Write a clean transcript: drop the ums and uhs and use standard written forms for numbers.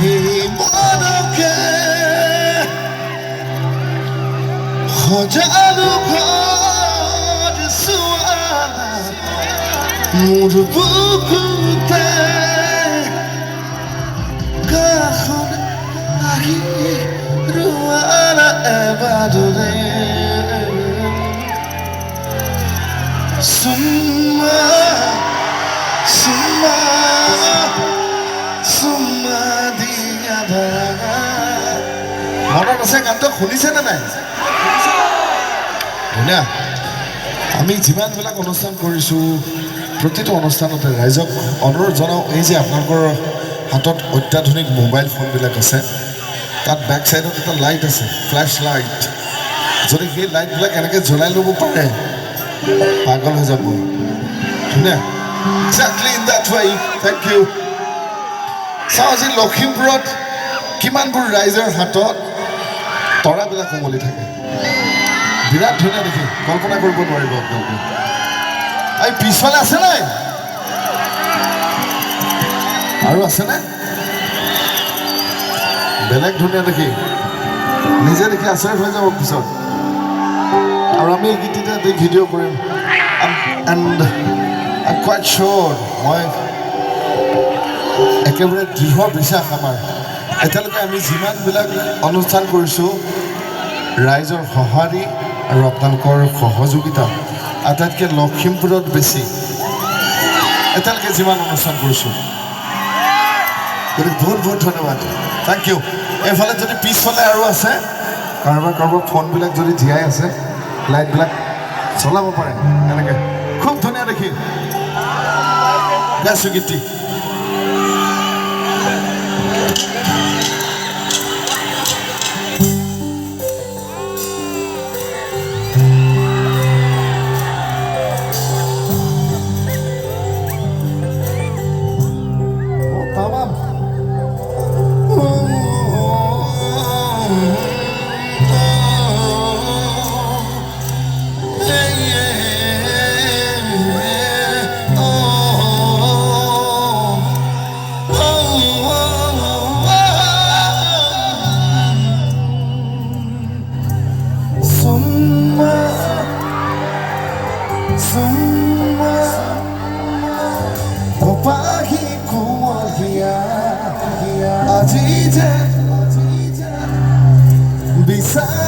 এই মনকে সজালো ঘৰ চোৱা মোৰ বুকুতে কাষত আহি ৰোৱানা এবাৰৰে চুমা চুমা চুমা দিয়া মনত আছে গানটো শুনিছেনে নাই ধুনীয়া আমি যিমানবিলাক অনুষ্ঠান কৰিছোঁ প্ৰতিটো অনুষ্ঠানতে ৰাইজক অনুৰোধ জনাওঁ এই যে আপোনালোকৰ হাতত অত্যাধুনিক মোবাইল ফোনবিলাক আছে তাত বেক চাইডত এটা লাইট আছে ফ্লেছ লাইট যদি সেই লাইটবিলাক এনেকৈ জ্বলাই ল'ব পাৰে পাগল হৈ যাব ধুনীয়া exactly in that way thank you চাওঁ আজি লখিমপুৰত কিমানবোৰ ৰাইজৰ হাতত তৰাবিলাক কোমলি থাকে বিৰাট ধুনীয়া দেখি কল্পনা কৰিব নোৱাৰিব আপোনালোকে এই পিছফালে আছে নাই আৰু আছেনে বেলেগ ধুনীয়া দেখি নিজে দেখি আচৰিত হৈ যাব পিছত আৰু আমি এইকেইটা ভিডিঅ' কৰিম এণ্ড আই কোৱাইট চিয়'ৰ মই একেবাৰে দৃঢ় বিশ্বাস আমাৰ এতিয়ালৈকে আমি যিমানবিলাক অনুষ্ঠান কৰিছোঁ ৰাইজৰ সঁহাৰি আৰু আপোনালোকৰ সহযোগিতা আটাইতকৈ লখিমপুৰত বেছি এতিয়ালৈকে যিমান অনুষ্ঠান কৰিছোঁ গতিকে বহুত বহুত ধন্যবাদ থেংক ইউ এইফালে যদি পিছফালে আৰু আছে কাৰোবাৰ ফোনবিলাক যদি জীয়াই আছে লাইটবিলাক চলাব পাৰে এনেকৈ খুব ধুনীয়া দেখি গাইছোঁ গীতি Beside